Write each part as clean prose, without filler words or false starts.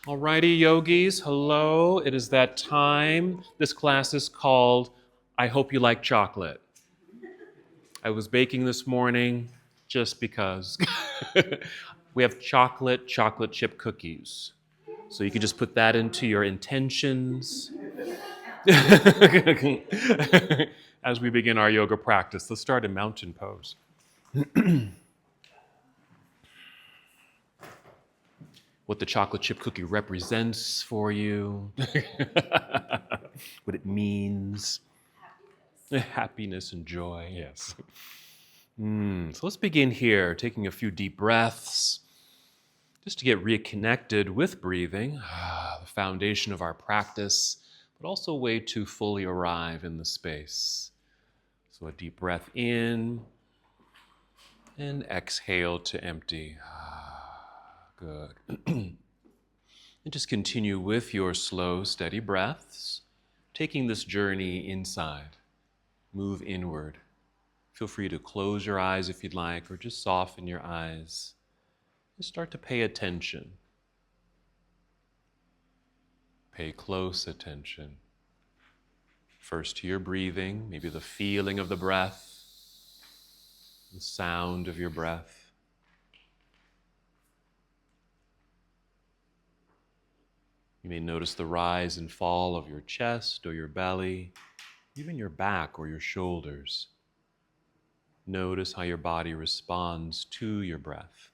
Alrighty, yogis, hello. It is that time. This class is called I Hope You Like Chocolate. I was baking this morning just because. We have chocolate chip cookies. So you can just put that into your intentions as we begin our yoga practice. Let's start in mountain pose. What the chocolate chip cookie represents for you, what it means. Happiness and joy, yes. So let's begin here, taking a few deep breaths, just to get reconnected with breathing, the foundation of our practice, but also a way to fully arrive in the space. So a deep breath in, and exhale to empty. Good. And just continue with your slow, steady breaths, taking this journey inside. Move inward. Feel free to close your eyes if you'd like, or just soften your eyes. Just start to pay attention. Pay close attention. First to your breathing, maybe the feeling of the breath, the sound of your breath. You may notice the rise and fall of your chest or your belly, even your back or your shoulders. Notice how your body responds to your breath.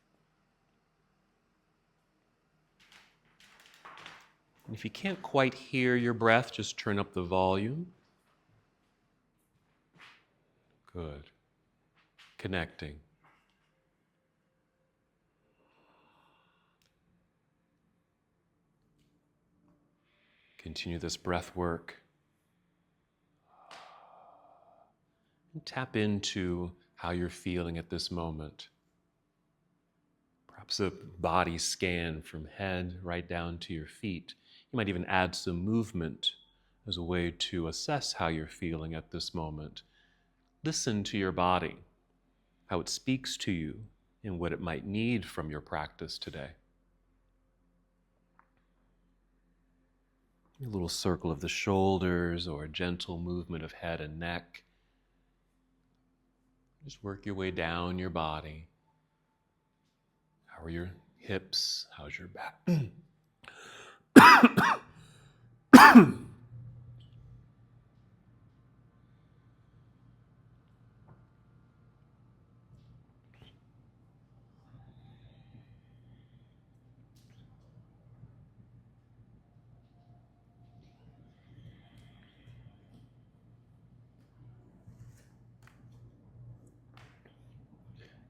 And if you can't quite hear your breath, just turn up the volume. Good. Connecting. Continue this breath work. And tap into how you're feeling at this moment. Perhaps a body scan from head right down to your feet. You might even add some movement as a way to assess how you're feeling at this moment. Listen to your body, how it speaks to you, and what it might need from your practice today. A little circle of the shoulders or a gentle movement of head and neck. Just work your way down your body. How are your hips? How's your back?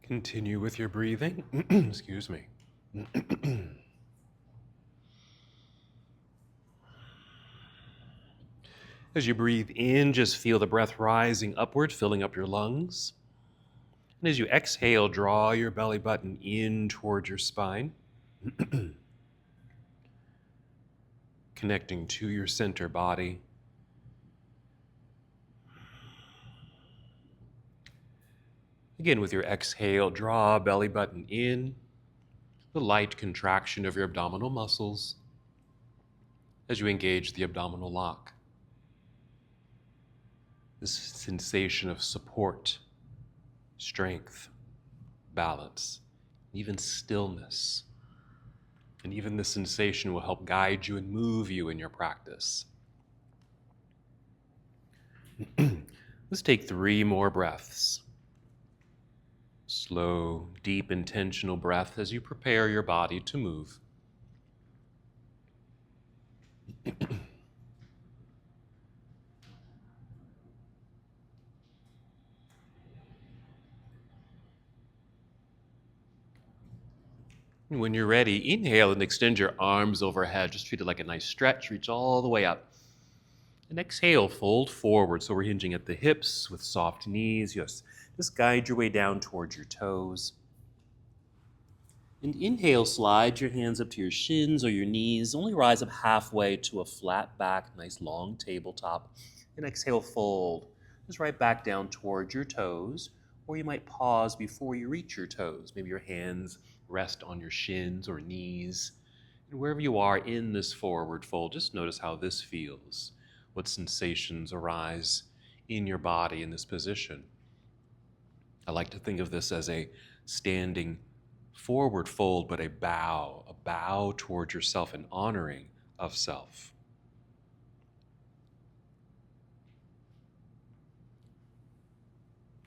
Continue with your breathing. Excuse me. As you breathe in, just feel the breath rising upward, filling up your lungs. And as you exhale, draw your belly button in toward your spine, connecting to your center body. Again, with your exhale, draw belly button in, the light contraction of your abdominal muscles as you engage the abdominal lock. This sensation of support, strength, balance, even stillness. And even this sensation will help guide you and move you in your practice. Let's take 3 more breaths. Slow, deep, intentional breath as you prepare your body to move. And when you're ready, inhale and extend your arms overhead. Just treat it like a nice stretch. Reach all the way up. And exhale, fold forward. So we're hinging at the hips with soft knees. Yes, just guide your way down towards your toes. And inhale, slide your hands up to your shins or your knees. Only rise up halfway to a flat back, nice long tabletop. And exhale, fold. Just right back down towards your toes. Or you might pause before you reach your toes. Maybe your hands rest on your shins or knees. And wherever you are in this forward fold, just notice how this feels. What sensations arise in your body in this position. I like to think of this as a standing forward fold, but a bow towards yourself, an honoring of self.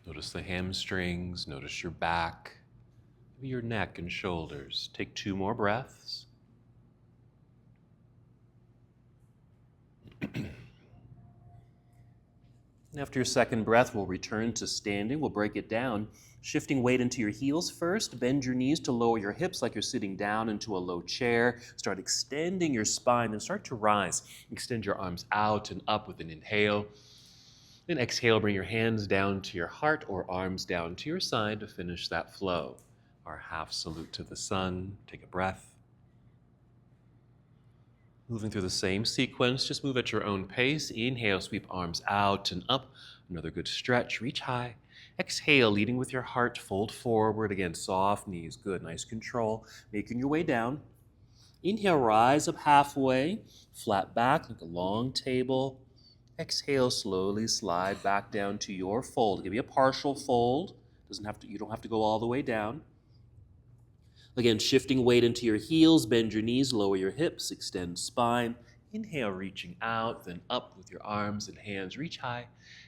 Notice the hamstrings, notice your back, maybe your neck and shoulders. Take 2 more breaths. And after your second breath, we'll return to standing. We'll break it down. Shifting weight into your heels first. Bend your knees to lower your hips like you're sitting down into a low chair. Start extending your spine and start to rise. Extend your arms out and up with an inhale. Then exhale, bring your hands down to your heart or arms down to your side to finish that flow. Our half salute to the sun. Take a breath. Moving through the same sequence, just move at your own pace. Inhale, sweep arms out and up. Another good stretch, reach high. Exhale, leading with your heart, fold forward. Again, soft knees, good, nice control. Making your way down. Inhale, rise up halfway, flat back like a long table. Exhale, slowly slide back down to your fold. Give me a partial fold. You don't have to go all the way down. Again, shifting weight into your heels, bend your knees, lower your hips, extend spine. Inhale, reaching out, then up with your arms and hands, reach high.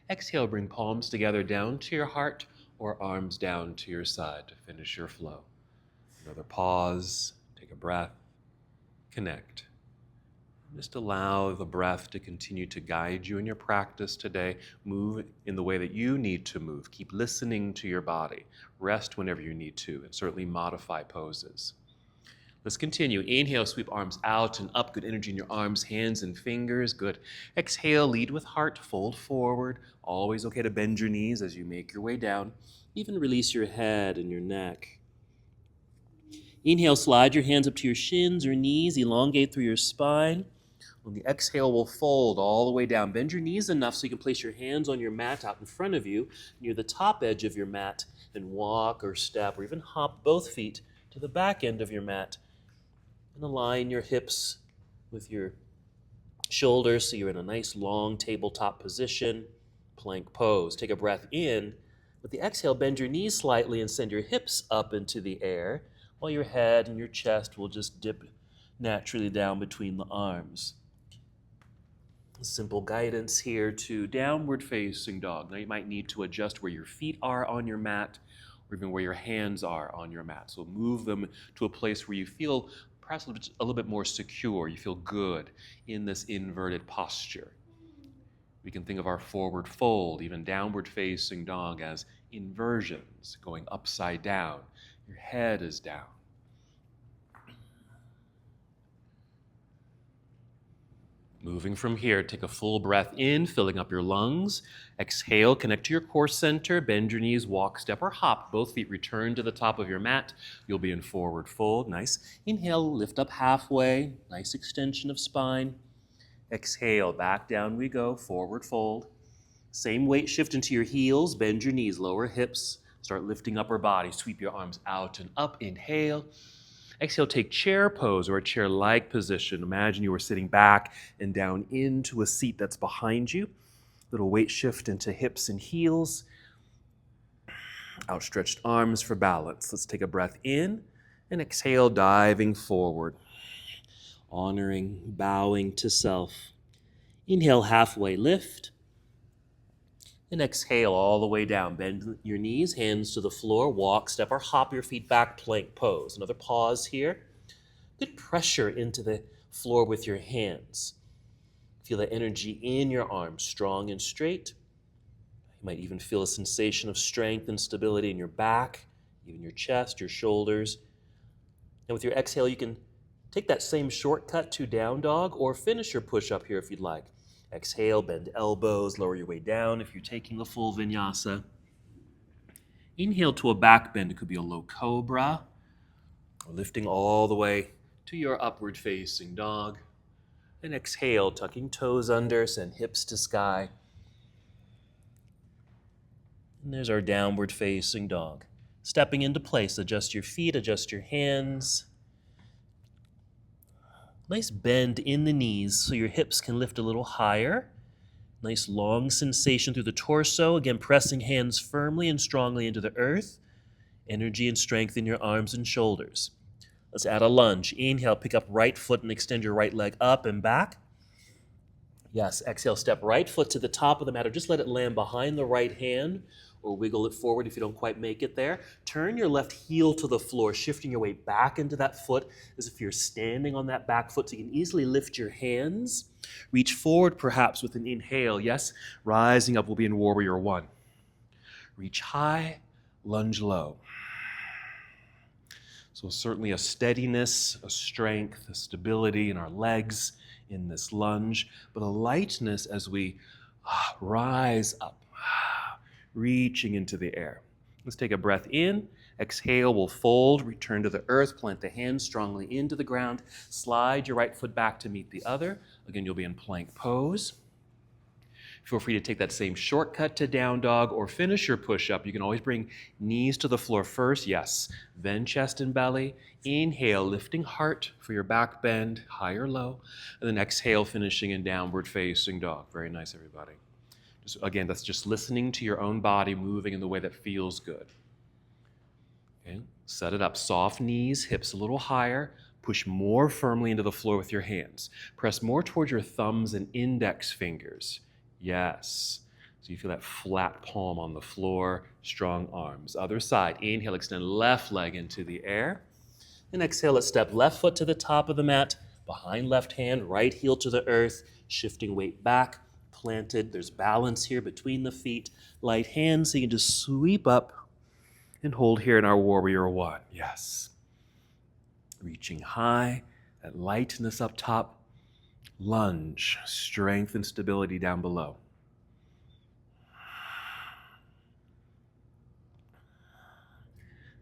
Exhale, bring palms together down to your heart or arms down to your side to finish your flow. Another pause, take a breath, connect. Just allow the breath to continue to guide you in your practice today. Move in the way that you need to move. Keep listening to your body. Rest whenever you need to, and certainly modify poses. Let's continue. Inhale, sweep arms out and up. Good energy in your arms, hands, and fingers. Good. Exhale, lead with heart, fold forward. Always okay to bend your knees as you make your way down. Even release your head and your neck. Inhale, slide your hands up to your shins or knees. Elongate through your spine. On the exhale, we'll fold all the way down. Bend your knees enough so you can place your hands on your mat out in front of you, near the top edge of your mat, and walk or step or even hop both feet to the back end of your mat. And align your hips with your shoulders so you're in a nice long tabletop position, plank pose. Take a breath in. With the exhale, bend your knees slightly and send your hips up into the air, while your head and your chest will just dip naturally down between the arms. Simple guidance here to downward facing dog. Now you might need to adjust where your feet are on your mat or even where your hands are on your mat. So move them to a place where you feel perhaps a little bit more secure. You feel good in this inverted posture. We can think of our forward fold, even downward facing dog, as inversions, going upside down. Your head is down. Moving from here, take a full breath in, filling up your lungs. Exhale, connect to your core center, bend your knees, walk, step, or hop. Both feet return to the top of your mat. You'll be in forward fold. Nice. Inhale, lift up halfway. Nice extension of spine. Exhale, back down we go, forward fold. Same weight shift into your heels, bend your knees, lower hips. Start lifting upper body, sweep your arms out and up. Inhale. Exhale, take chair pose or a chair-like position. Imagine you were sitting back and down into a seat that's behind you. Little weight shift into hips and heels. Outstretched arms for balance. Let's take a breath in and exhale, diving forward. Honoring, bowing to self. Inhale, halfway lift. And exhale all the way down. Bend your knees, hands to the floor, walk, step, or hop your feet back, plank pose. Another pause here. Good pressure into the floor with your hands. Feel the energy in your arms, strong and straight. You might even feel a sensation of strength and stability in your back, even your chest, your shoulders. And with your exhale, you can take that same shortcut to down dog or finish your push-up here if you'd like. Exhale, bend elbows, lower your way down if you're taking the full vinyasa. Inhale to a back bend. It could be a low cobra, or lifting all the way to your upward facing dog. And exhale, tucking toes under, send hips to sky. And there's our downward facing dog. Stepping into place, adjust your feet, adjust your hands. Nice bend in the knees so your hips can lift a little higher. Nice long sensation through the torso. Again, pressing hands firmly and strongly into the earth. Energy and strength in your arms and shoulders. Let's add a lunge. Inhale, pick up right foot and extend your right leg up and back. Yes, exhale, step right foot to the top of the mat, or just let it land behind the right hand, or wiggle it forward if you don't quite make it there. Turn your left heel to the floor, shifting your weight back into that foot as if you're standing on that back foot, so you can easily lift your hands. Reach forward perhaps with an inhale. Yes, rising up will be in Warrior One. Reach high, lunge low. So certainly a steadiness, a strength, a stability in our legs in this lunge, but a lightness as we rise up, reaching into the air. Let's take a breath in. Exhale, we'll fold, return to the earth, plant the hands strongly into the ground, slide your right foot back to meet the other. Again, you'll be in plank pose. Feel free to take that same shortcut to down dog or finish your push-up. You can always bring knees to the floor first, yes, then chest and belly. Inhale, lifting heart for your back bend, high or low. And then exhale, finishing in downward facing dog. Very nice, everybody. Again, that's just listening to your own body moving in the way that feels good. Okay, set it up. Soft knees, hips a little higher. Push more firmly into the floor with your hands. Press more towards your thumbs and index fingers. Yes. So you feel that flat palm on the floor, strong arms. Other side. Inhale, extend left leg into the air. And exhale, let's step left foot to the top of the mat, behind left hand, right heel to the earth, shifting weight back, planted. There's balance here between the feet. Light hand, so you can just sweep up and hold here in our Warrior One. Yes. Reaching high, that lightness up top. Lunge, strength and stability down below.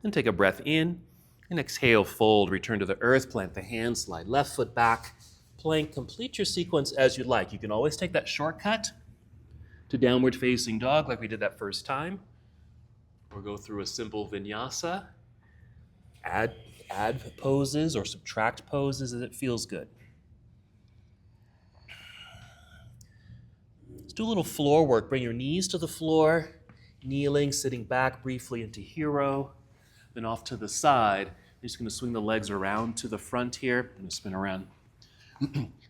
Then take a breath in and exhale, fold, return to the earth, plant the hands, slide left foot back, plank. Complete your sequence as you'd like. You can always take that shortcut to downward facing dog like we did that first time, or go through a simple vinyasa, add poses or subtract poses as it feels good. Do a little floor work. Bring your knees to the floor, kneeling, sitting back briefly into hero, then off to the side. You're just going to swing the legs around to the front here. I'm going to spin around.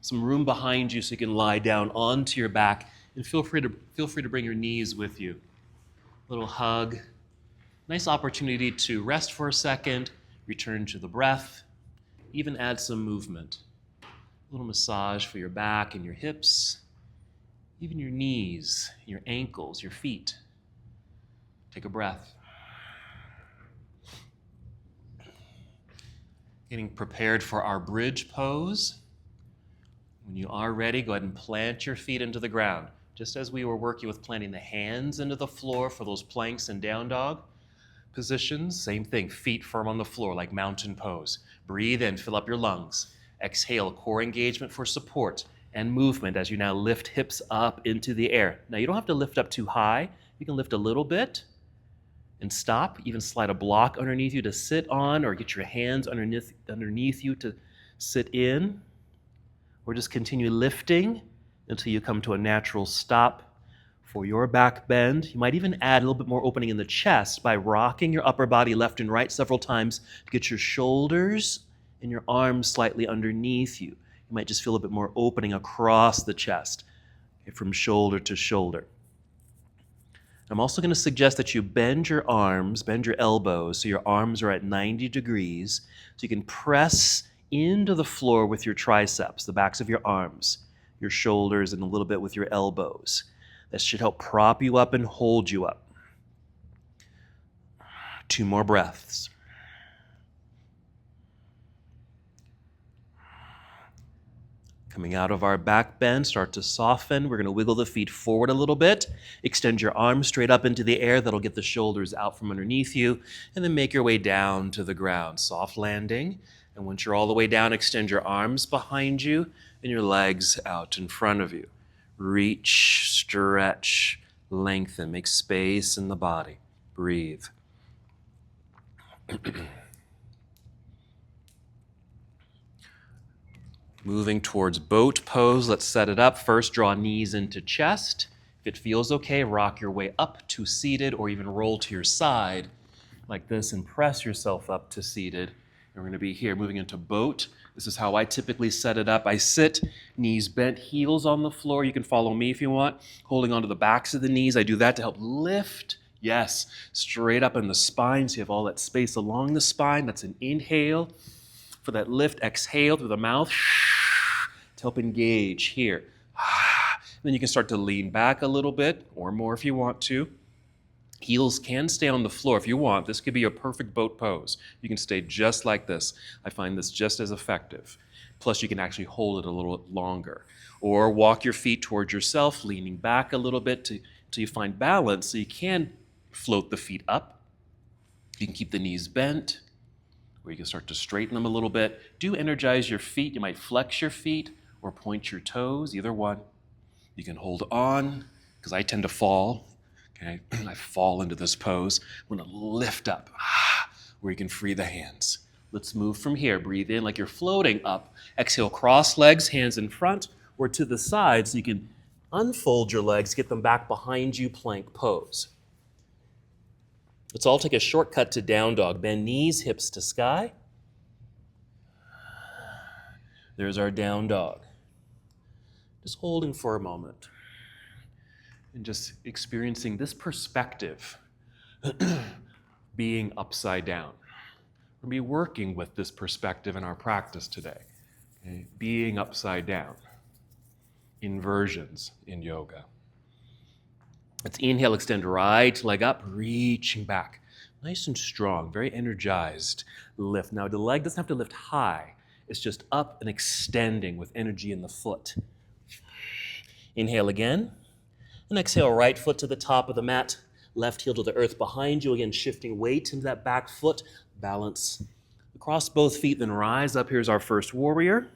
Some room behind you so you can lie down onto your back, and feel free to bring your knees with you. Little hug. Nice opportunity to rest for a second, return to the breath, even add some movement. A little massage for your back and your hips. Even your knees, your ankles, your feet. Take a breath. Getting prepared for our bridge pose. When you are ready, go ahead and plant your feet into the ground. Just as we were working with planting the hands into the floor for those planks and down dog positions, same thing, feet firm on the floor like mountain pose. Breathe in, fill up your lungs. Exhale, core engagement for support and movement as you now lift hips up into the air. Now you don't have to lift up too high. You can lift a little bit and stop. Even slide a block underneath you to sit on, or get your hands underneath you to sit in. Or just continue lifting until you come to a natural stop for your back bend. You might even add a little bit more opening in the chest by rocking your upper body left and right several times to get your shoulders and your arms slightly underneath you. You might just feel a bit more opening across the chest, from shoulder to shoulder. I'm also going to suggest that you bend your arms, bend your elbows, so your arms are at 90 degrees, so you can press into the floor with your triceps, the backs of your arms, your shoulders, and a little bit with your elbows. That should help prop you up and hold you up. 2 more breaths. Coming out of our back bend, start to soften. We're going to wiggle the feet forward a little bit. Extend your arms straight up into the air. That'll get the shoulders out from underneath you. And then make your way down to the ground. Soft landing. And once you're all the way down, extend your arms behind you and your legs out in front of you. Reach, stretch, lengthen. Make space in the body. Breathe. Moving towards boat pose. Let's set it up. First, draw knees into chest. If it feels okay, rock your way up to seated or even roll to your side like this and press yourself up to seated. And we're going to be here moving into boat. This is how I typically set it up. I sit, knees bent, heels on the floor. You can follow me if you want, holding onto the backs of the knees. I do that to help lift, yes, straight up in the spine so you have all that space along the spine. That's an inhale. For that lift, exhale through the mouth to help engage here. Then you can start to lean back a little bit or more if you want to. Heels can stay on the floor if you want. This could be a perfect boat pose. You can stay just like this. I find this just as effective. Plus, you can actually hold it a little longer. Or walk your feet towards yourself, leaning back a little bit till you find balance so you can float the feet up. You can keep the knees bent, or you can start to straighten them a little bit. Do energize your feet. You might flex your feet or point your toes, either one. You can hold on, because I tend to fall. Okay, I fall into this pose. I'm going to lift up, where you can free the hands. Let's move from here. Breathe in like you're floating up. Exhale, cross legs, hands in front or to the side so you can unfold your legs, get them back behind you, plank pose. Let's all take a shortcut to down dog. Bend knees, hips to sky. There's our down dog. Just holding for a moment. And just experiencing this perspective, being upside down. We'll be working with this perspective in our practice today. Okay? Being upside down. Inversions in yoga. Let's inhale, extend right leg up, reaching back. Nice and strong, very energized lift. Now the leg doesn't have to lift high. It's just up and extending with energy in the foot. Inhale again. And exhale, right foot to the top of the mat, left heel to the earth behind you. Again, shifting weight into that back foot. Balance across both feet, then rise up. Here's our first warrior.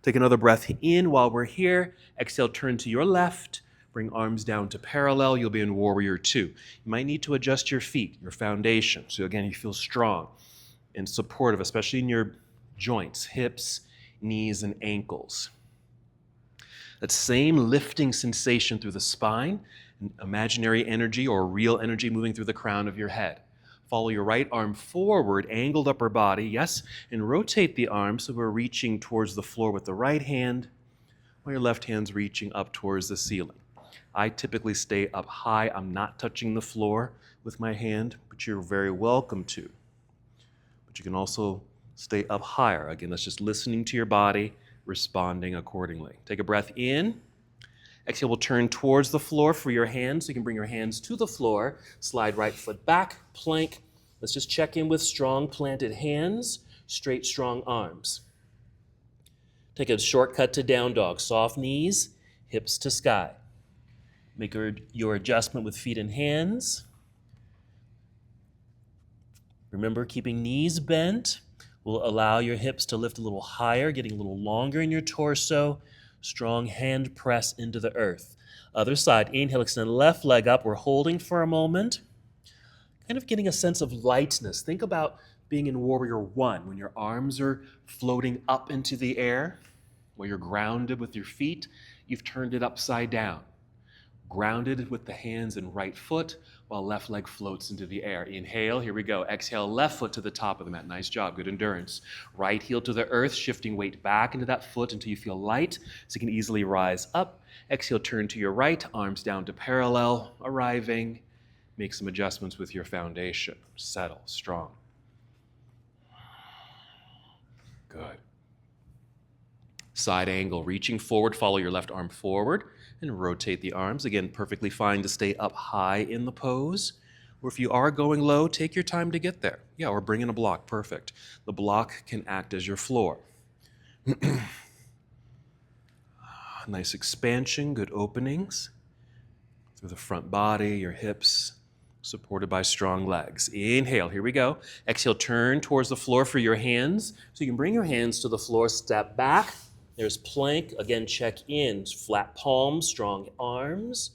Take another breath in while we're here. Exhale, turn to your left. Bring arms down to parallel. You'll be in warrior two. You might need to adjust your feet, your foundation. So again, you feel strong and supportive, especially in your joints, hips, knees, and ankles. That same lifting sensation through the spine, imaginary energy or real energy moving through the crown of your head. Follow your right arm forward, angled upper body, yes, and rotate the arm so we're reaching towards the floor with the right hand, while your left hand's reaching up towards the ceiling. I typically stay up high. I'm not touching the floor with my hand, but you're very welcome to. But you can also stay up higher. Again, that's just listening to your body, responding accordingly. Take a breath in. Exhale, we'll turn towards the floor for your hands. So you can bring your hands to the floor. Slide right foot back, plank. Let's just check in with strong planted hands, straight, strong arms. Take a shortcut to down dog. Soft knees, hips to sky. Make your adjustment with feet and hands. Remember, keeping knees bent will allow your hips to lift a little higher, getting a little longer in your torso. Strong hand press into the earth. Other side, inhale, extend left leg up. We're holding for a moment. Kind of getting a sense of lightness. Think about being in warrior one, when your arms are floating up into the air, where you're grounded with your feet. You've turned it upside down. Grounded with the hands and right foot, while left leg floats into the air. Inhale, here we go. Exhale, left foot to the top of the mat. Nice job, good endurance. Right heel to the earth, shifting weight back into that foot until you feel light, so you can easily rise up. Exhale, turn to your right, arms down to parallel, arriving. Make some adjustments with your foundation. Settle, strong. Good. Side angle, reaching forward, follow your left arm forward. And rotate the arms. Again, perfectly fine to stay up high in the pose. Or if you are going low, take your time to get there. Yeah, or bring in a block. Perfect. The block can act as your floor. Nice expansion, good openings. Through the front body, your hips, supported by strong legs. Inhale, here we go. Exhale, turn towards the floor for your hands. So you can bring your hands to the floor, step back. There's plank. Again, check in. Flat palms, strong arms.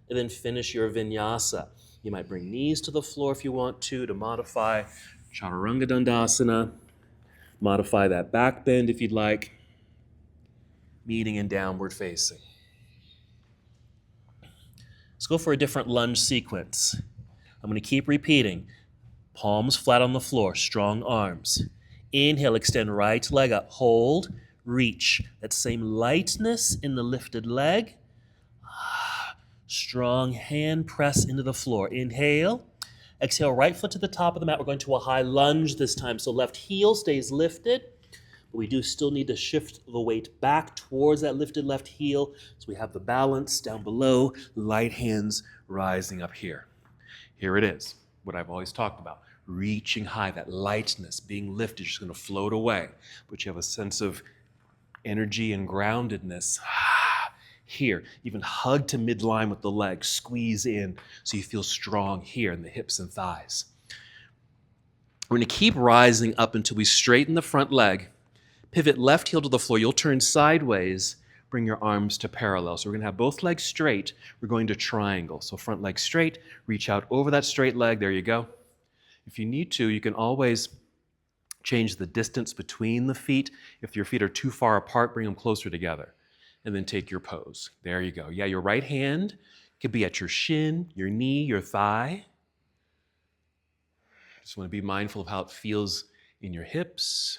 And then finish your vinyasa. You might bring knees to the floor if you want to modify Chaturanga Dandasana. Modify that back bend if you'd like. meeting in downward facing. Let's go for a different lunge sequence. I'm going to keep repeating. Palms flat on the floor, strong arms. Inhale, extend right leg up, hold, reach. That same lightness in the lifted leg. Strong hand press into the floor. Inhale. Exhale, right foot to the top of the mat. We're going to a high lunge this time. So left heel stays lifted, but we do still need to shift the weight back towards that lifted left heel. So we have the balance down below, light hands rising up here. Here it is, what I've always talked about. Reaching high, that lightness, being lifted, just going to float away. But you have a sense of energy and groundedness here. Even hug to midline with the legs, squeeze in so you feel strong here in the hips and thighs. We're going to keep rising up until we straighten the front leg. Pivot left heel to the floor. You'll turn sideways. Bring your arms to parallel. So we're going to have both legs straight. We're going to triangle. So front leg straight. Reach out over that straight leg. There you go. If you need to, you can always change the distance between the feet. If your feet are too far apart, bring them closer together. And then take your pose. There you go. Yeah, your right hand could be at your shin, your knee, your thigh. Just want to be mindful of how it feels in your hips,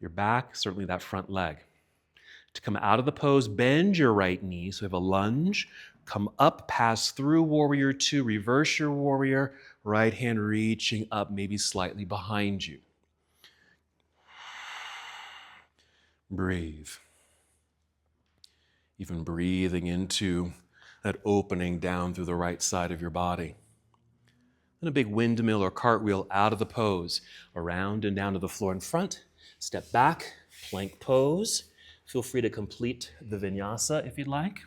your back, certainly that front leg. To come out of the pose, bend your right knee. So we have a lunge. Come up, pass through warrior two, reverse your warrior. Right hand reaching up, maybe slightly behind you. Breathe. Even breathing into that opening down through the right side of your body. Then a big windmill or cartwheel out of the pose, around and down to the floor in front. Step back, plank pose. Feel free to complete the vinyasa if you'd like,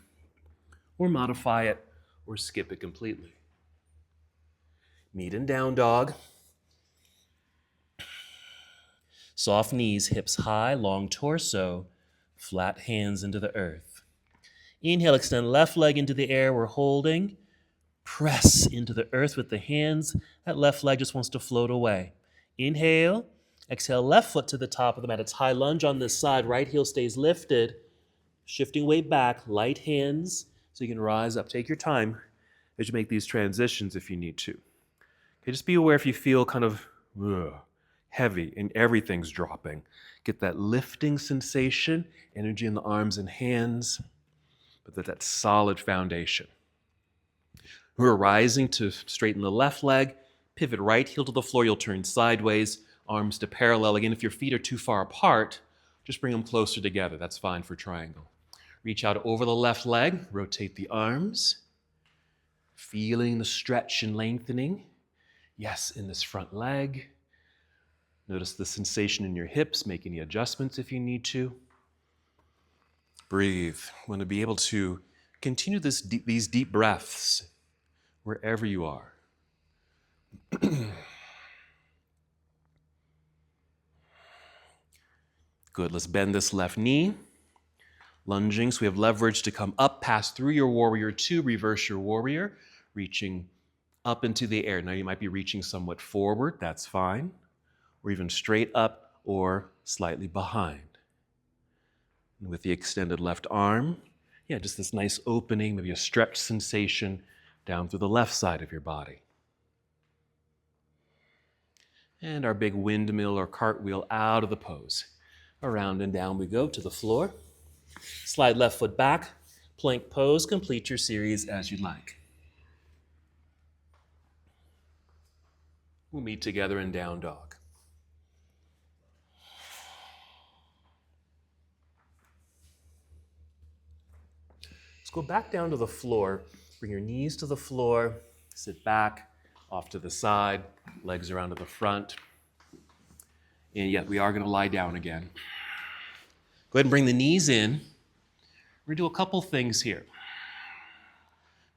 or modify it, or skip it completely. Meet in down dog. Soft knees, hips high, long torso, flat hands into the earth. Inhale, extend left leg into the air. We're holding. Press into the earth with the hands. That left leg just wants to float away. Inhale. Exhale, left foot to the top of the mat. It's high lunge on this side. Right heel stays lifted. Shifting weight back. Light hands so you can rise up. Take your time as you make these transitions if you need to. Okay, just be aware if you feel kind of heavy and everything's dropping. Get that lifting sensation, energy in the arms and hands, but that solid foundation. We're rising to straighten the left leg, pivot right heel to the floor. You'll turn sideways, arms to parallel. Again, if your feet are too far apart, just bring them closer together. That's fine for triangle. Reach out over the left leg, rotate the arms, feeling the stretch and lengthening. Yes, in this front leg. Notice the sensation in your hips. Make any adjustments if you need to. Breathe. Want to be able to continue these deep breaths wherever you are. Good. Let's bend this left knee. Lunging, so we have leverage to come up, pass through your warrior two, reverse your warrior, reaching up into the air. Now you might be reaching somewhat forward, that's fine, or even straight up or slightly behind. And with the extended left arm, just this nice opening, maybe a stretch sensation down through the left side of your body. And our big windmill or cartwheel out of the pose. Around and down we go to the floor. Slide left foot back, plank pose, complete your series as you'd like. We'll meet together in down dog. Let's go back down to the floor. Bring your knees to the floor, sit back, off to the side, legs around to the front. And we are going to lie down again. Go ahead and bring the knees in. We're going to do a couple things here.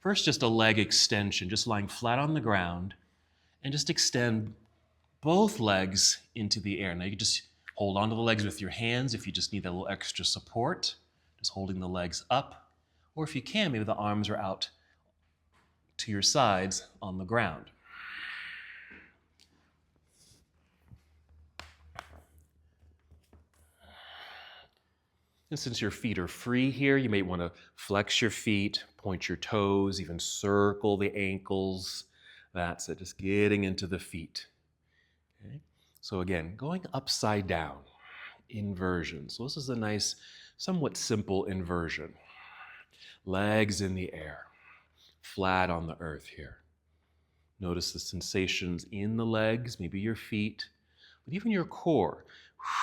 First, just a leg extension, just lying flat on the ground, and just extend both legs into the air. Now you can just hold onto the legs with your hands if you just need that little extra support, just holding the legs up. Or if you can, maybe the arms are out to your sides on the ground. And since your feet are free here, you may want to flex your feet, point your toes, even circle the ankles. That's it, just getting into the feet. Okay? So again, going upside down, inversion. So this is a nice, somewhat simple inversion. Legs in the air, flat on the earth here. Notice the sensations in the legs, maybe your feet, but even your core.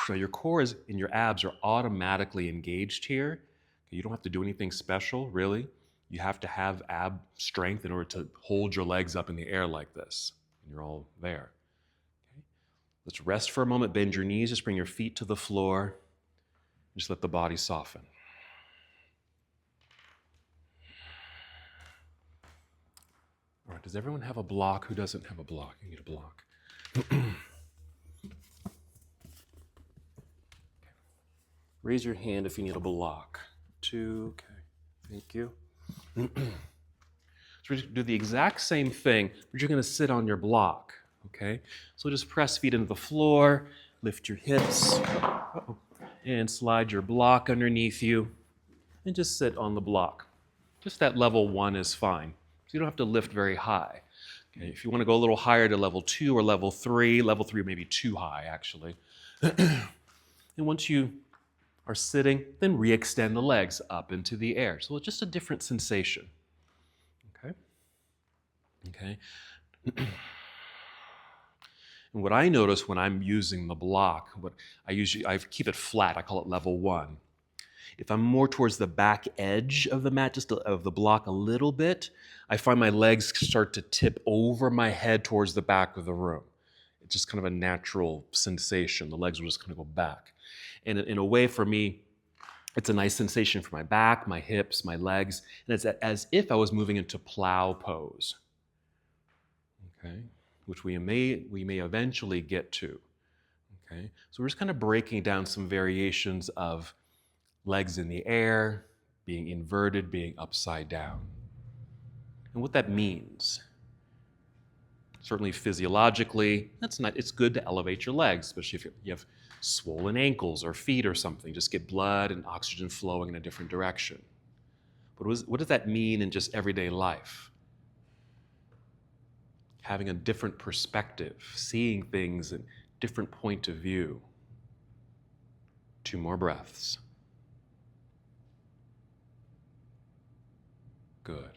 So your core is, and your abs are automatically engaged here. You don't have to do anything special, really. You have to have ab strength in order to hold your legs up in the air like this. And you're all there. Okay? Let's rest for a moment, bend your knees, just bring your feet to the floor. Just let the body soften. All right, does everyone have a block? Who doesn't have a block? You need a block. Raise your hand if you need a block. 2, okay, thank you. So we're going to do the exact same thing, but you're going to sit on your block, okay? So just press feet into the floor, lift your hips, and slide your block underneath you, and just sit on the block. Just that level 1 is fine. So you don't have to lift very high. Okay, if you want to go a little higher to level 2 or level 3 may be too high, actually. And once you are sitting, then re-extend the legs up into the air. So it's just a different sensation. Okay? Okay? And what I notice when I'm using the block, I keep it flat, I call it level 1. If I'm more towards the back edge of the mat, just of the block a little bit, I find my legs start to tip over my head towards the back of the room. It's just kind of a natural sensation. The legs will just kind of go back. And in a way, for me, it's a nice sensation for my back, my hips, my legs, and it's as if I was moving into plow pose, okay, which we may eventually get to. Okay, so we're just kind of breaking down some variations of legs in the air, being inverted, being upside down, and what that means. Certainly physiologically, it's good to elevate your legs, especially if you have swollen ankles or feet or something. Just get blood and oxygen flowing in a different direction. But what does that mean in just everyday life? Having a different perspective, seeing things in a different point of view. 2 more breaths. Good.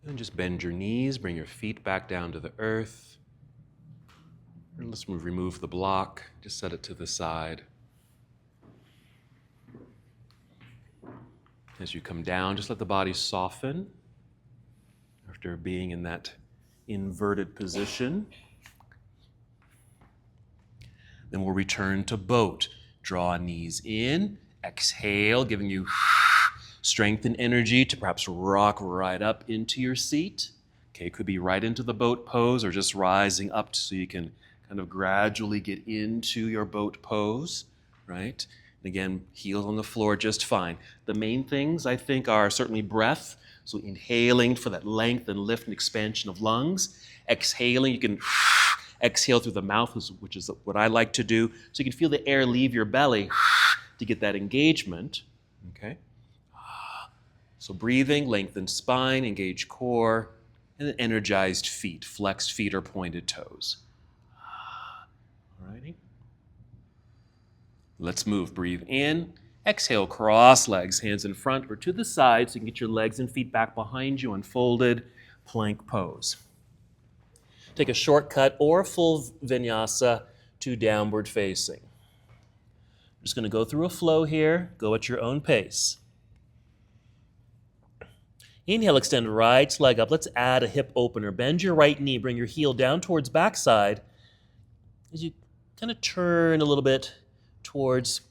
And just bend your knees, bring your feet back down to the earth. And let's remove the block, just set it to the side. As you come down, just let the body soften after being in that inverted position. Then we'll return to boat. Draw knees in, exhale, giving you strength and energy to perhaps rock right up into your seat. Okay, it could be right into the boat pose or just rising up so you can kind of gradually get into your boat pose, right? And again, heels on the floor just fine. The main things, I think, are certainly breath. So inhaling for that length and lift and expansion of lungs. Exhaling, you can exhale through the mouth, which is what I like to do. So you can feel the air leave your belly to get that engagement, okay? So breathing, lengthen spine, engage core, and then energized feet, flexed feet or pointed toes. Alrighty. Let's move. Breathe in. Exhale, cross legs, hands in front or to the side so you can get your legs and feet back behind you, unfolded, plank pose. Take a shortcut or a full vinyasa to downward facing. I'm just going to go through a flow here. Go at your own pace. Inhale, extend right leg up. Let's add a hip opener. Bend your right knee. Bring your heel down towards backside as you kind of turn a little bit towards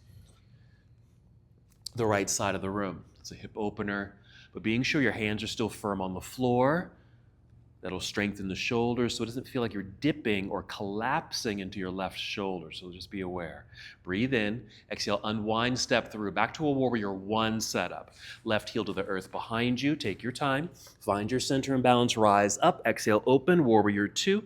the right side of the room. It's a hip opener, but being sure your hands are still firm on the floor. That'll strengthen the shoulders so it doesn't feel like you're dipping or collapsing into your left shoulder. So just be aware. Breathe in, exhale, unwind, step through, back to a warrior 1 setup. Left heel to the earth behind you. Take your time. Find your center and balance. Rise up. Exhale, open, warrior 2.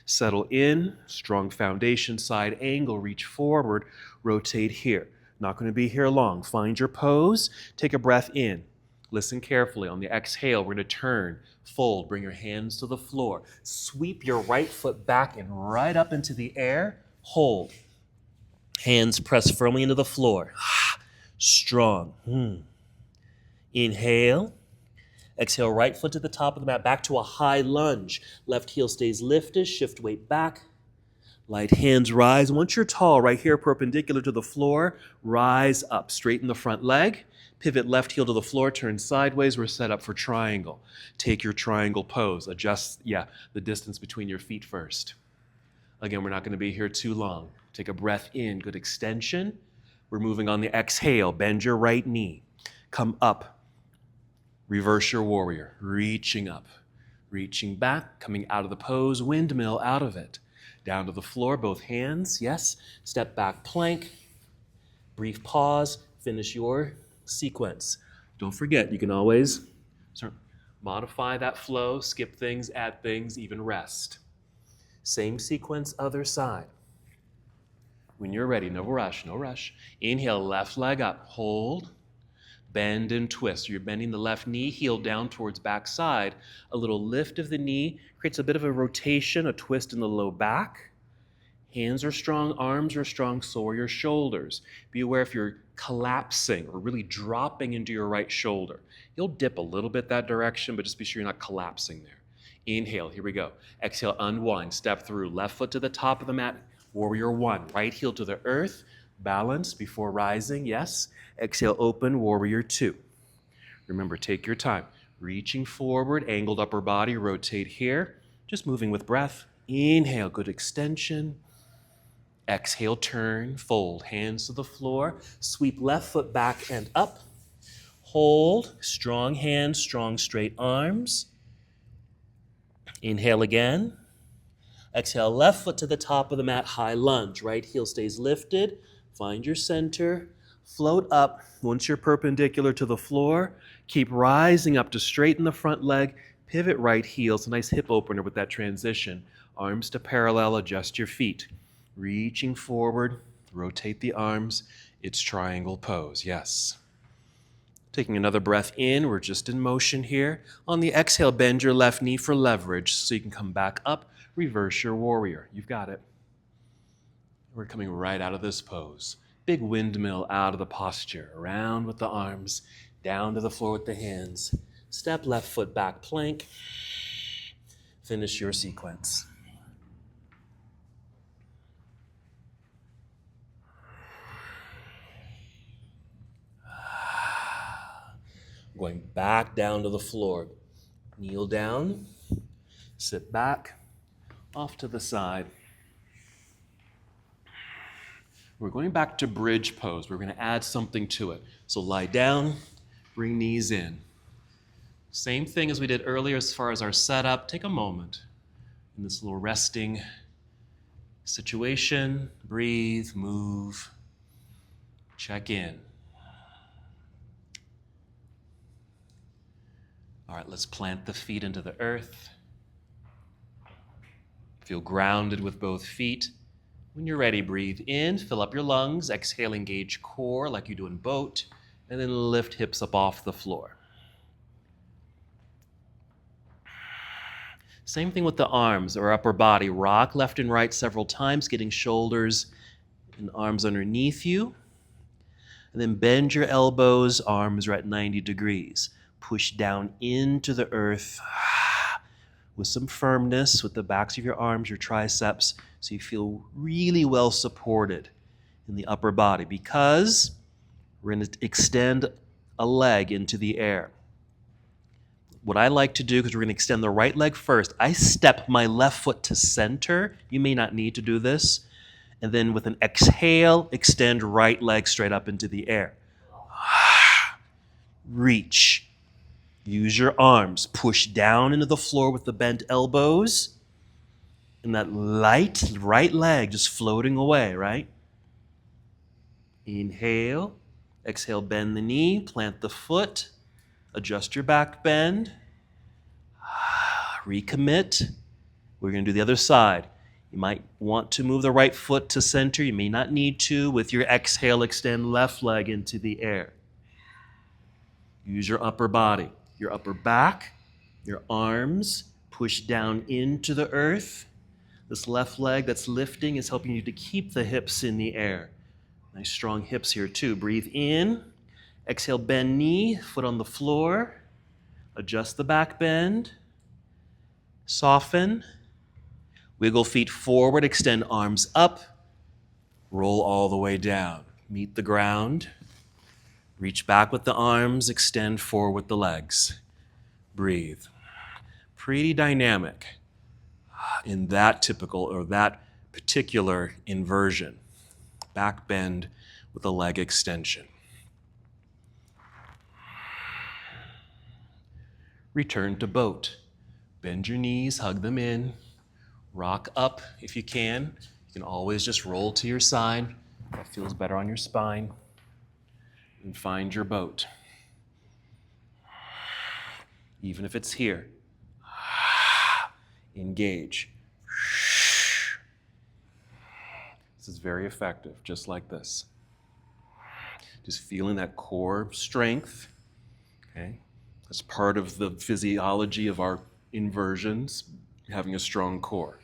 Settle in, strong foundation, side angle, reach forward, rotate here. Not going to be here long. Find your pose. Take a breath in. Listen carefully. On the exhale, we're going to turn, fold, bring your hands to the floor. Sweep your right foot back and right up into the air. Hold. Hands press firmly into the floor. Strong. Inhale. Exhale, right foot to the top of the mat, back to a high lunge. Left heel stays lifted, shift weight back. Light hands rise. Once you're tall, right here, perpendicular to the floor, rise up. Straighten the front leg. Pivot left heel to the floor, turn sideways. We're set up for triangle. Take your triangle pose. Adjust, the distance between your feet first. Again, we're not going to be here too long. Take a breath in, good extension. We're moving on the exhale. Bend your right knee. Come up. Reverse your warrior. Reaching up. Reaching back, coming out of the pose, windmill out of it. Down to the floor, both hands, yes. Step back, plank. Brief pause, finish your sequence. Don't forget, you can always modify that flow, skip things, add things, even rest. Same sequence, other side. When you're ready, no rush, no rush. Inhale, left leg up, hold. Bend and twist. You're bending the left knee, heel down towards back side. A little lift of the knee creates a bit of a rotation, a twist in the low back. Hands are strong, arms are strong, so are your shoulders. Be aware if you're collapsing or really dropping into your right shoulder. You'll dip a little bit that direction, but just be sure you're not collapsing there. Inhale, here we go. Exhale, unwind, step through. Left foot to the top of the mat, warrior one. Right heel to the earth, balance before rising, yes. Exhale, open, warrior two. Remember, take your time. Reaching forward, angled upper body, rotate here. Just moving with breath. Inhale, good extension. Exhale, turn, fold, hands to the floor. Sweep left foot back and up. Hold, strong hands, strong straight arms. Inhale again. Exhale, left foot to the top of the mat, high lunge. Right heel stays lifted. Find your center. Float up. Once you're perpendicular to the floor, keep rising up to straighten the front leg. Pivot right heel. It's a nice hip opener with that transition. Arms to parallel, adjust your feet. Reaching forward, rotate the arms. It's triangle pose, yes. Taking another breath in, we're just in motion here. On the exhale, bend your left knee for leverage so you can come back up, reverse your warrior. You've got it. We're coming right out of this pose. Big windmill out of the posture, around with the arms, down to the floor with the hands. Step left foot back, plank. Finish your sequence. Going back down to the floor. Kneel down, sit back, off to the side. We're going back to bridge pose. We're going to add something to it. So lie down, bring knees in. Same thing as we did earlier as far as our setup. Take a moment in this little resting situation. Breathe, move, check in. All right, let's plant the feet into the earth. Feel grounded with both feet. When you're ready, breathe in, fill up your lungs. Exhale, engage core like you do in boat. And then lift hips up off the floor. Same thing with the arms or upper body. Rock left and right several times, getting shoulders and arms underneath you. And then bend your elbows, arms are at 90 degrees. Push down into the earth with some firmness with the backs of your arms, your triceps, so you feel really well supported in the upper body because we're going to extend a leg into the air. What I like to do, because we're going to extend the right leg first, I step my left foot to center. You may not need to do this. And then with an exhale, extend right leg straight up into the air. Reach. Use your arms. Push down into the floor with the bent elbows. And that light right leg just floating away, right? Inhale. Exhale, bend the knee. Plant the foot. Adjust your back bend. Recommit. We're going to do the other side. You might want to move the right foot to center. You may not need to. With your exhale, extend left leg into the air. Use your upper body, your upper back, your arms. Push down into the earth. This left leg that's lifting is helping you to keep the hips in the air. Nice strong hips here too. Breathe in. Exhale, bend knee, foot on the floor. Adjust the back bend. Soften. Wiggle feet forward, extend arms up. Roll all the way down. Meet the ground. Reach back with the arms, extend forward with the legs. Breathe. Pretty dynamic in that typical or that particular inversion. Back bend with a leg extension. Return to boat. Bend your knees, hug them in. Rock up if you can. You can always just roll to your side. That feels better on your spine. And find your boat. Even if it's here. Engage. This is very effective, just like this. Just feeling that core strength. Okay? That's part of the physiology of our inversions, having a strong core.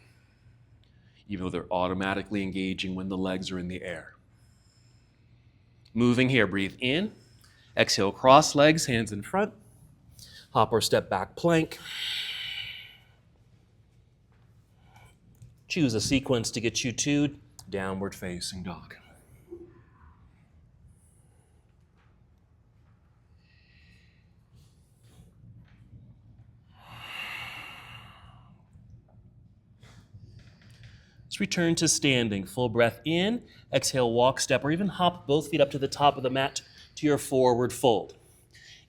Even though they're automatically engaging when the legs are in the air. Moving here, breathe in. Exhale, cross legs, hands in front. Hop or step back plank. Choose a sequence to get you to downward facing dog. Let's return to standing. Full breath in. Exhale, walk, step, or even hop both feet up to the top of the mat to your forward fold.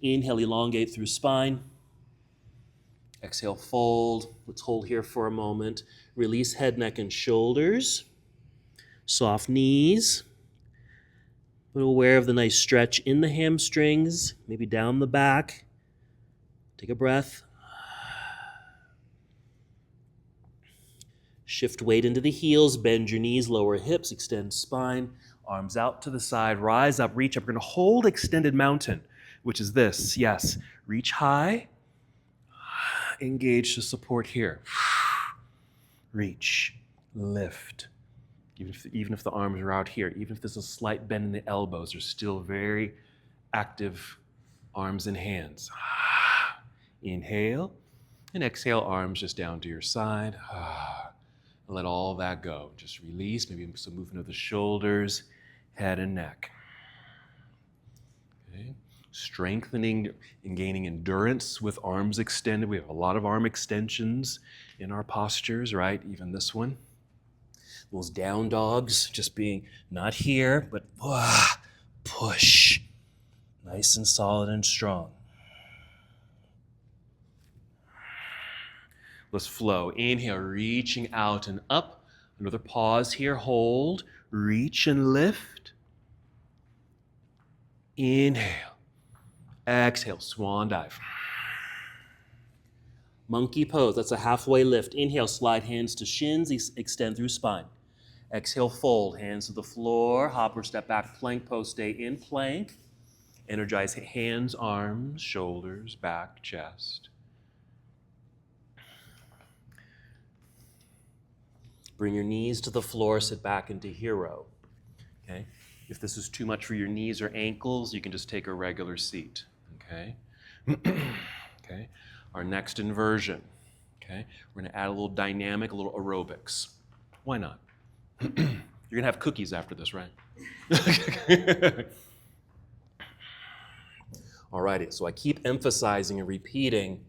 Inhale, elongate through spine. Exhale, fold. Let's hold here for a moment. Release head, neck, and shoulders. Soft knees. But aware of the nice stretch in the hamstrings, maybe down the back. Take a breath. Shift weight into the heels, bend your knees, lower hips, extend spine, arms out to the side, rise up, reach up. We're going to hold extended mountain, which is this. Yes, reach high, engage to support here. Reach, lift. Even if the arms are out here, even if there's a slight bend in the elbows, there's still very active arms and hands. Inhale, and exhale, arms just down to your side. Let all that go. Just release, maybe some movement of the shoulders, head and neck. Okay. Strengthening and gaining endurance with arms extended. We have a lot of arm extensions in our postures, right? Even this one. Those down dogs, just being not here, but push. Nice and solid and strong. Let's flow. Inhale, reaching out and up. Another pause here. Hold. Reach and lift. Inhale. Exhale. Swan dive. Monkey pose. That's a halfway lift. Inhale, slide hands to shins. Extend through spine. Exhale, fold. Hands to the floor. Hop or step back. Plank pose. Stay in plank. Energize hands, arms, shoulders, back, chest. Bring your knees to the floor, sit back into hero. Okay? If this is too much for your knees or ankles, you can just take a regular seat. Okay? Okay? Our next inversion. Okay? We're going to add a little dynamic, a little aerobics. Why not? You're going to have cookies after this, right? Alrighty, so I keep emphasizing and repeating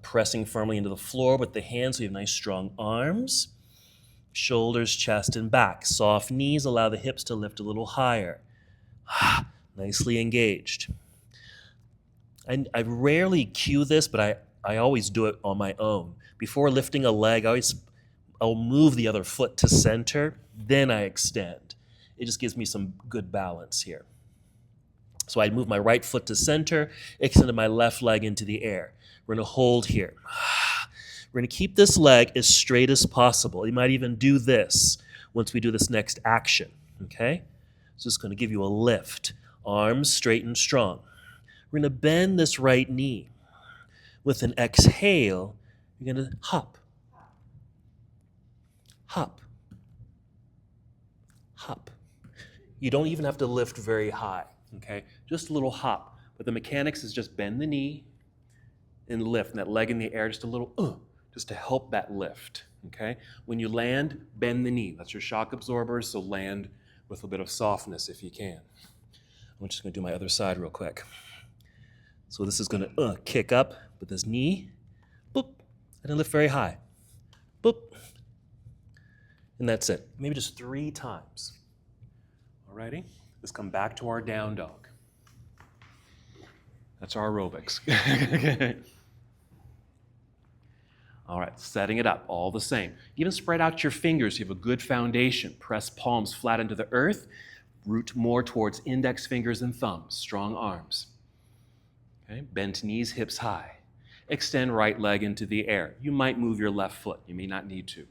pressing firmly into the floor with the hands so you have nice strong arms, shoulders, chest, and back. Soft knees, allow the hips to lift a little higher. Nicely engaged. I rarely cue this, but I always do it on my own. Before lifting a leg, I'll move the other foot to center, then I extend. It just gives me some good balance here. So I'd move my right foot to center, extended my left leg into the air. We're going to hold here. We're going to keep this leg as straight as possible. You might even do this once we do this next action, okay? So it's going to give you a lift. Arms straight and strong. We're going to bend this right knee. With an exhale, you're going to hop. Hop. Hop. You don't even have to lift very high, okay? Just a little hop. But the mechanics is just bend the knee and lift, and that leg in the air, just a little, just to help that lift, okay? When you land, bend the knee. That's your shock absorbers, so land with a bit of softness if you can. I'm just going to do my other side real quick. So this is going to kick up with this knee, boop, and then lift very high, boop, and that's it. Maybe just 3 times. Alrighty, let's come back to our down dog. That's our aerobics. All right, setting it up, all the same. Even spread out your fingers so you have a good foundation. Press palms flat into the earth. Root more towards index fingers and thumbs. Strong arms. Okay, bent knees, hips high. Extend right leg into the air. You might move your left foot. You may not need to.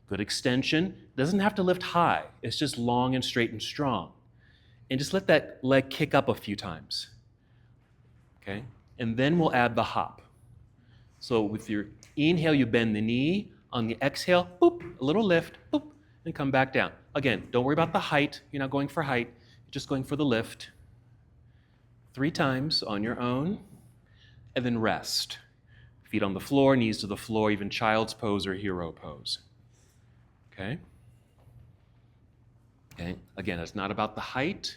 Good extension. Doesn't have to lift high. It's just long and straight and strong. And just let that leg kick up a few times. Okay, and then we'll add the hop. So with your inhale, you bend the knee. On the exhale, boop, a little lift, boop, and come back down. Again, don't worry about the height. You're not going for height. You're just going for the lift. 3 times on your own, and then rest. Feet on the floor, knees to the floor, even child's pose or hero pose. Okay? Okay. Again, it's not about the height.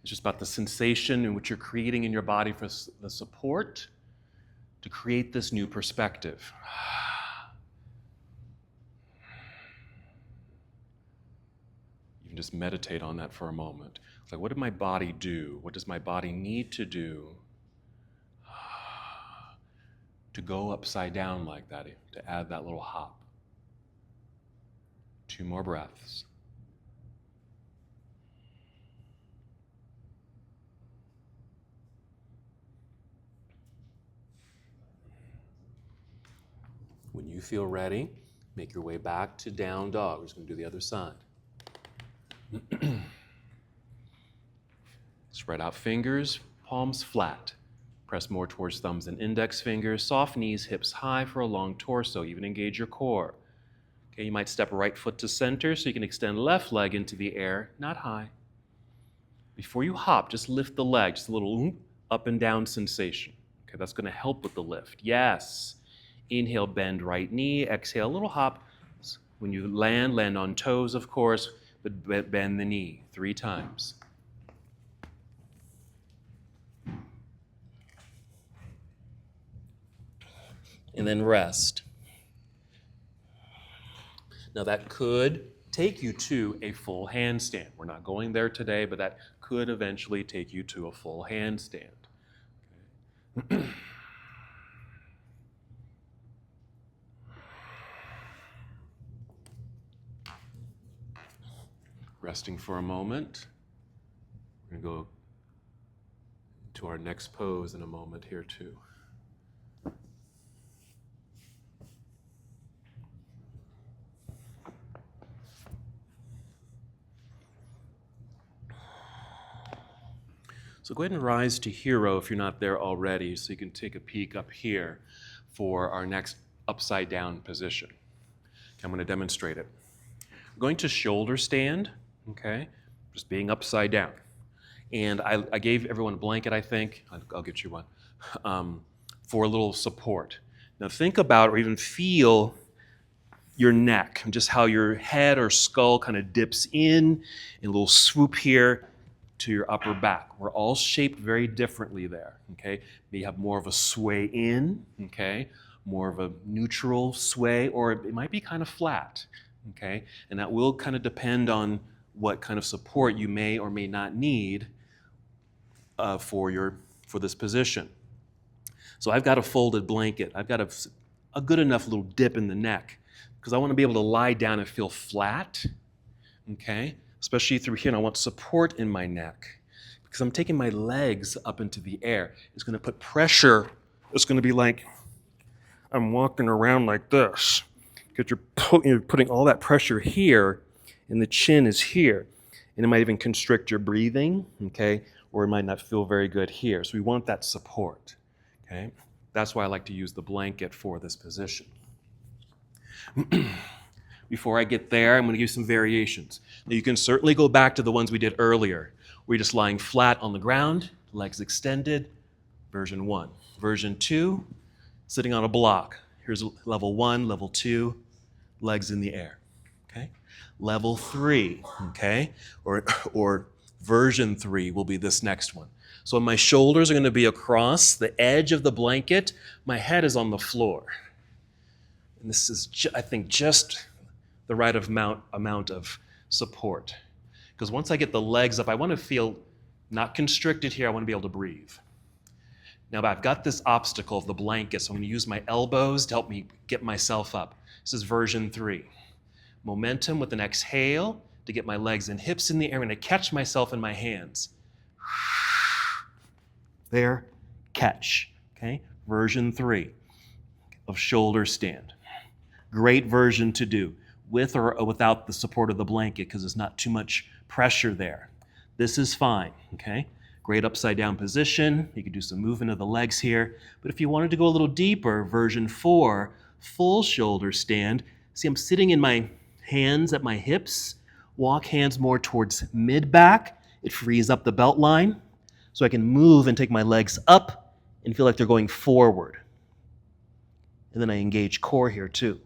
It's just about the sensation in which you're creating in your body for the support to create this new perspective. You can just meditate on that for a moment. It's like, what did my body do? What does my body need to do to go upside down like that, to add that little hop? 2 more breaths. When you feel ready, make your way back to down dog. We're just going to do the other side. Spread out fingers, palms flat. Press more towards thumbs and index fingers. Soft knees, hips high for a long torso. Even engage your core. Okay, you might step right foot to center so you can extend left leg into the air, not high. Before you hop, just lift the leg, just a little up and down sensation. Okay, that's going to help with the lift. Yes. Inhale, bend right knee. Exhale, a little hop. When you land on toes, of course, but bend the knee 3 times. And then rest. Now that could take you to a full handstand. We're not going there today, but that could eventually take you to a full handstand. Okay. Resting for a moment. We're going to go to our next pose in a moment here too. So go ahead and rise to hero if you're not there already, so you can take a peek up here for our next upside down position. Okay, I'm going to demonstrate it. I'm going to shoulder stand, okay, just being upside down. And I gave everyone a blanket, I think. I'll get you one, for a little support. Now think about or even feel your neck and just how your head or skull kind of dips in a little swoop here to your upper back. We're all shaped very differently there, okay? You have more of a sway in, okay? More of a neutral sway, or it might be kind of flat, okay? And that will kind of depend on what kind of support you may or may not need for this position. So I've got a folded blanket. I've got a good enough little dip in the neck because I want to be able to lie down and feel flat, okay? Especially through here, and I want support in my neck because I'm taking my legs up into the air. It's going to put pressure. It's going to be like I'm walking around like this because you're putting all that pressure here and the chin is here. And it might even constrict your breathing, okay? Or it might not feel very good here. So we want that support, okay? That's why I like to use the blanket for this position. Before I get there, I'm going to give some variations. Now you can certainly go back to the ones we did earlier. We're just lying flat on the ground, legs extended, version 1. Version 2, sitting on a block. Here's level 1, level 2, legs in the air, okay? Level 3, okay? Or version 3 will be this next one. So my shoulders are going to be across the edge of the blanket. My head is on the floor. And this is, I think, just the right amount of support. Because once I get the legs up, I want to feel not constricted here. I want to be able to breathe. Now, I've got this obstacle of the blanket, so I'm going to use my elbows to help me get myself up. This is version 3. Momentum with an exhale to get my legs and hips in the air. I'm going to catch myself in my hands. There, catch. Okay? Version 3 of shoulder stand. Great version to do, with or without the support of the blanket, because there's not too much pressure there. This is fine, okay? Great upside down position. You can do some movement of the legs here. But if you wanted to go a little deeper, version 4, full shoulder stand. See, I'm sitting in my hands at my hips. Walk hands more towards mid-back. It frees up the belt line. So I can move and take my legs up and feel like they're going forward. And then I engage core here too.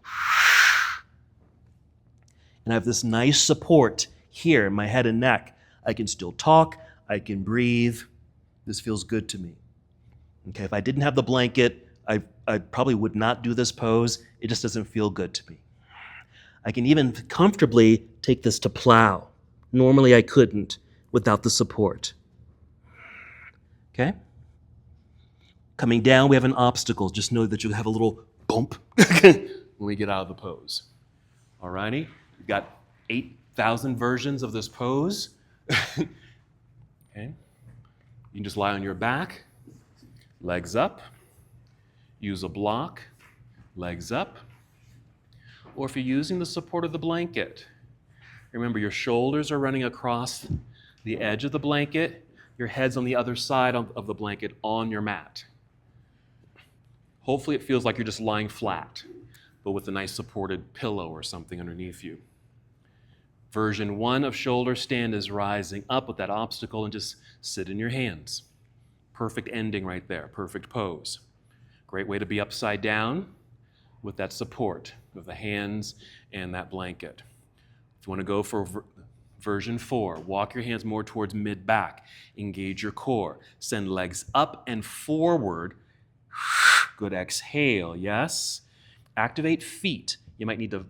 And I have this nice support here in my head and neck. I can still talk. I can breathe. This feels good to me. Okay, if I didn't have the blanket, I probably would not do this pose. It just doesn't feel good to me. I can even comfortably take this to plow. Normally I couldn't without the support. Okay? Coming down, we have an obstacle. Just know that you'll have a little bump when we get out of the pose. All righty? We've got 8,000 versions of this pose. Okay? You can just lie on your back, legs up, use a block, legs up. Or if you're using the support of the blanket, remember your shoulders are running across the edge of the blanket, your head's on the other side of the blanket on your mat. Hopefully it feels like you're just lying flat, but with a nice supported pillow or something underneath you. Version 1 of shoulder stand is rising up with that obstacle and just sit in your hands. Perfect ending right there, perfect pose. Great way to be upside down with that support of the hands and that blanket. If you want to go for version 4, walk your hands more towards mid-back. Engage your core. Send legs up and forward. Good exhale, yes. Activate feet. You might need to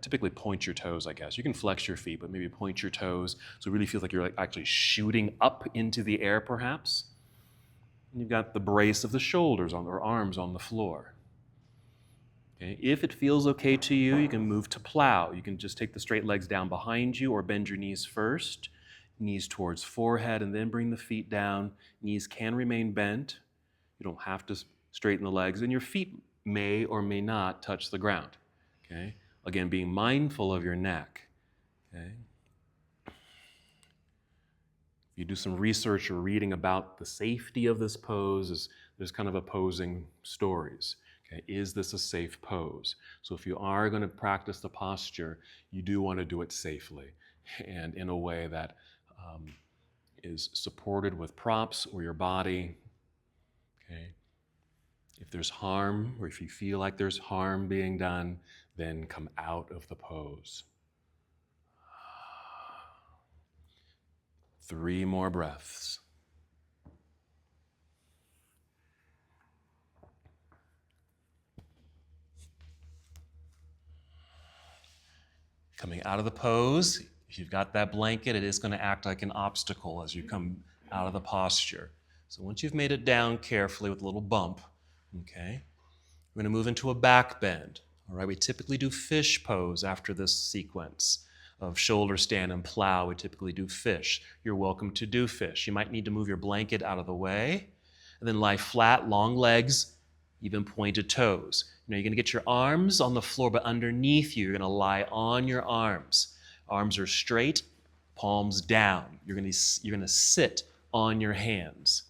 typically point your toes, I guess. You can flex your feet, but maybe point your toes so it really feels like you're actually shooting up into the air, perhaps. And you've got the brace of the shoulders or arms on the floor. Okay. If it feels okay to you, you can move to plow. You can just take the straight legs down behind you or bend your knees first, knees towards forehead, and then bring the feet down. Knees can remain bent. You don't have to straighten the legs, and your feet may or may not touch the ground. Okay. Again, being mindful of your neck. Okay. If you do some research or reading about the safety of this pose, there's kind of opposing stories. Okay. Is this a safe pose? So if you are going to practice the posture, you do want to do it safely and in a way that is supported with props or your body. Okay. If there's harm, or if you feel like there's harm being done, then come out of the pose. 3 more breaths. Coming out of the pose, if you've got that blanket, it is going to act like an obstacle as you come out of the posture. So once you've made it down carefully with a little bump, okay, we're going to move into a back bend. All right, we typically do fish pose after this sequence of shoulder stand and plow. We typically do fish. You're welcome to do fish. You might need to move your blanket out of the way and then lie flat, long legs, even pointed toes. You're going to get your arms on the floor, but underneath you, you're going to lie on your arms. Arms are straight, palms down. You're going to sit on your hands.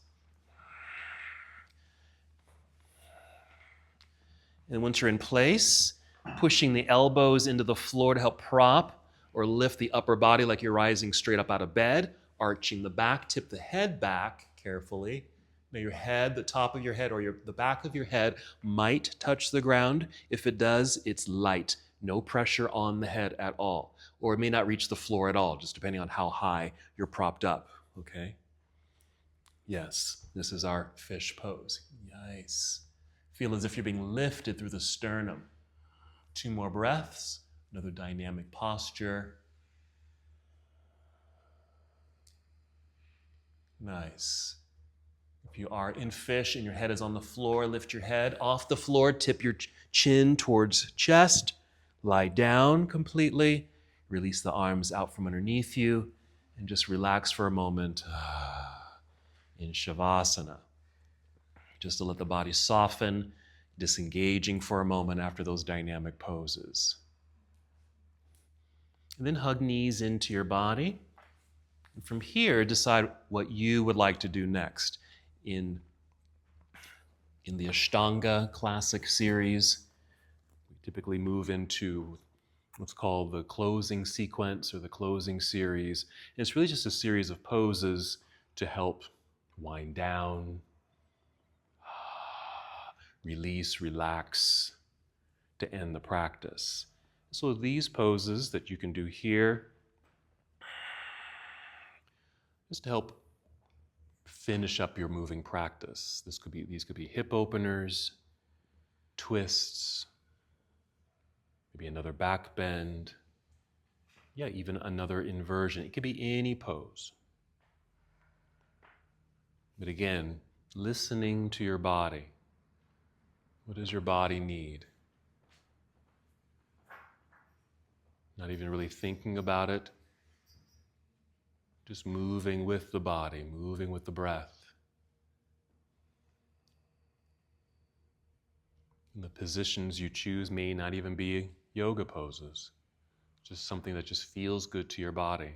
And once you're in place, pushing the elbows into the floor to help prop or lift the upper body like you're rising straight up out of bed, arching the back, tip the head back carefully. Now your head, the top of your head or the back of your head might touch the ground. If it does, it's light. No pressure on the head at all. Or it may not reach the floor at all, just depending on how high you're propped up, okay? Yes, this is our fish pose. Nice. Feel as if you're being lifted through the sternum. 2 more breaths, another dynamic posture. Nice. If you are in fish and your head is on the floor, lift your head off the floor, tip your chin towards chest, lie down completely, release the arms out from underneath you, and just relax for a moment in Shavasana. Just to let the body soften, disengaging for a moment after those dynamic poses. And then hug knees into your body. And from here, decide what you would like to do next. In the Ashtanga classic series, we typically move into what's called the closing sequence or the closing series. And it's really just a series of poses to help wind down, release, relax, to end the practice. So these poses that you can do here, just to help finish up your moving practice. These could be hip openers, twists, maybe another back bend, even another inversion. It could be any pose. But again, listening to your body. What does your body need? Not even really thinking about it. Just moving with the body, moving with the breath. And the positions you choose may not even be yoga poses. Just something that just feels good to your body.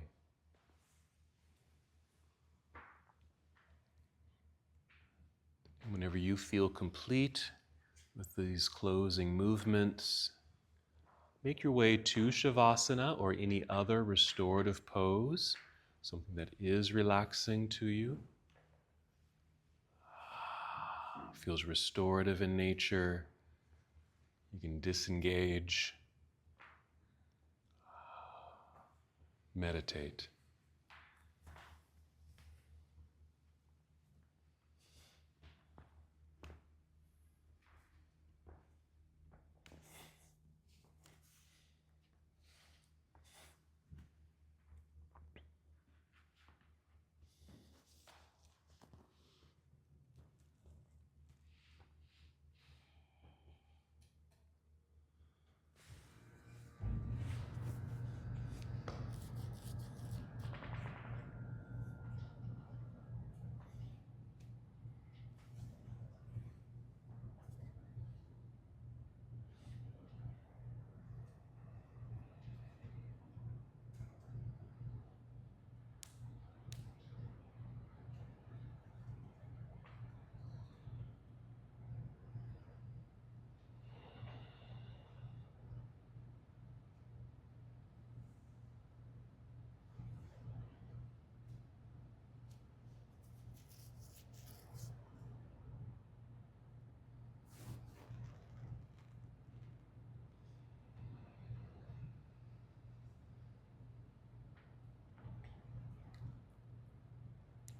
And whenever you feel complete with these closing movements, make your way to Shavasana or any other restorative pose, something that is relaxing to you. Feels restorative in nature. You can disengage. Meditate.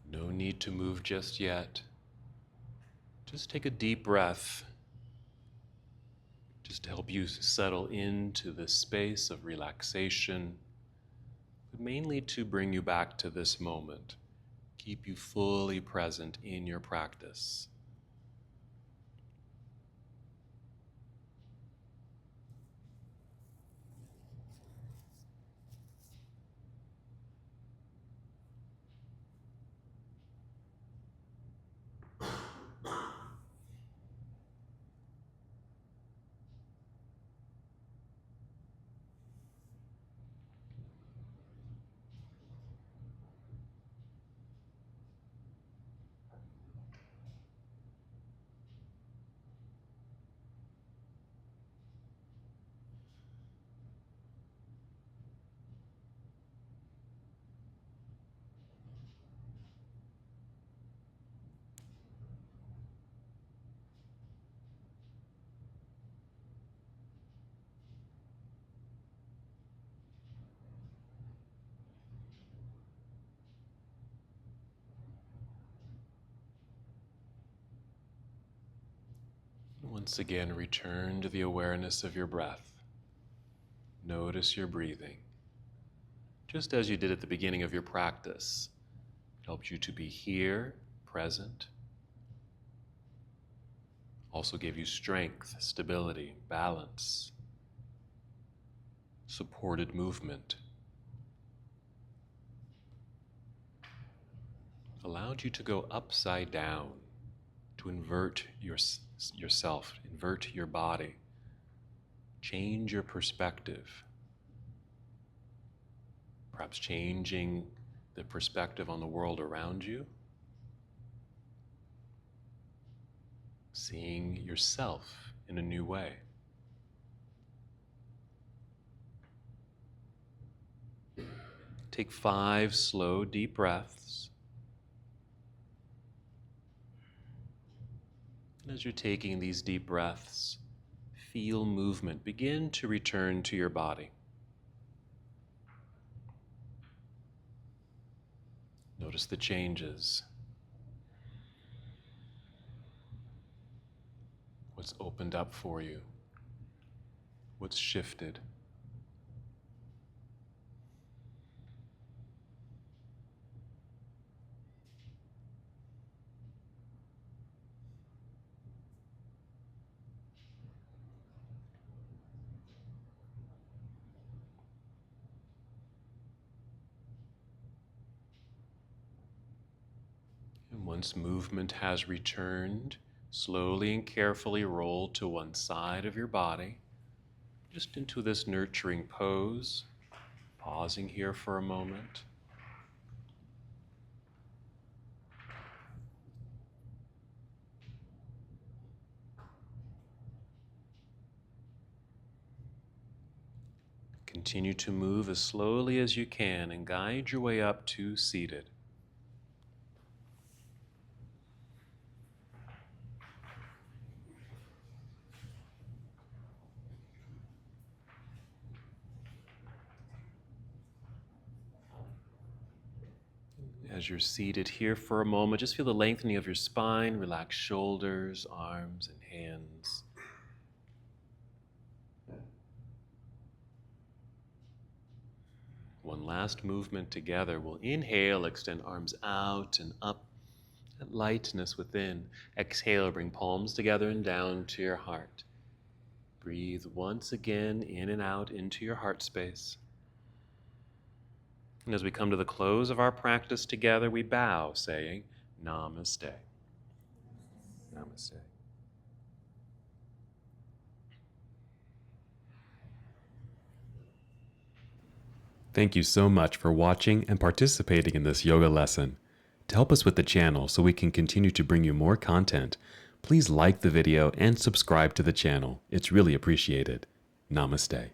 No need to move just yet. Just take a deep breath, just to help you settle into this space of relaxation, but mainly to bring you back to this moment, keep you fully present in your practice. Once again, return to the awareness of your breath. Notice your breathing. Just as you did at the beginning of your practice, it helped you to be here, present. Also gave you strength, stability, balance, supported movement. Allowed you to go upside down, to invert yourself, invert your body, change your perspective. Perhaps changing the perspective on the world around you. Seeing yourself in a new way. Take 5 slow, deep breaths. And as you're taking these deep breaths, feel movement begin to return to your body. Notice the changes. What's opened up for you? What's shifted? And once movement has returned, slowly and carefully roll to one side of your body, just into this nurturing pose, pausing here for a moment. Continue to move as slowly as you can and guide your way up to seated. As you're seated here for a moment, just feel the lengthening of your spine, relax shoulders, arms, and hands. One last movement together. We'll inhale, extend arms out and up, that lightness within. Exhale, bring palms together and down to your heart. Breathe once again in and out into your heart space. And as we come to the close of our practice together, we bow, saying, Namaste. Namaste. Thank you so much for watching and participating in this yoga lesson. To help us with the channel so we can continue to bring you more content, please like the video and subscribe to the channel. It's really appreciated. Namaste.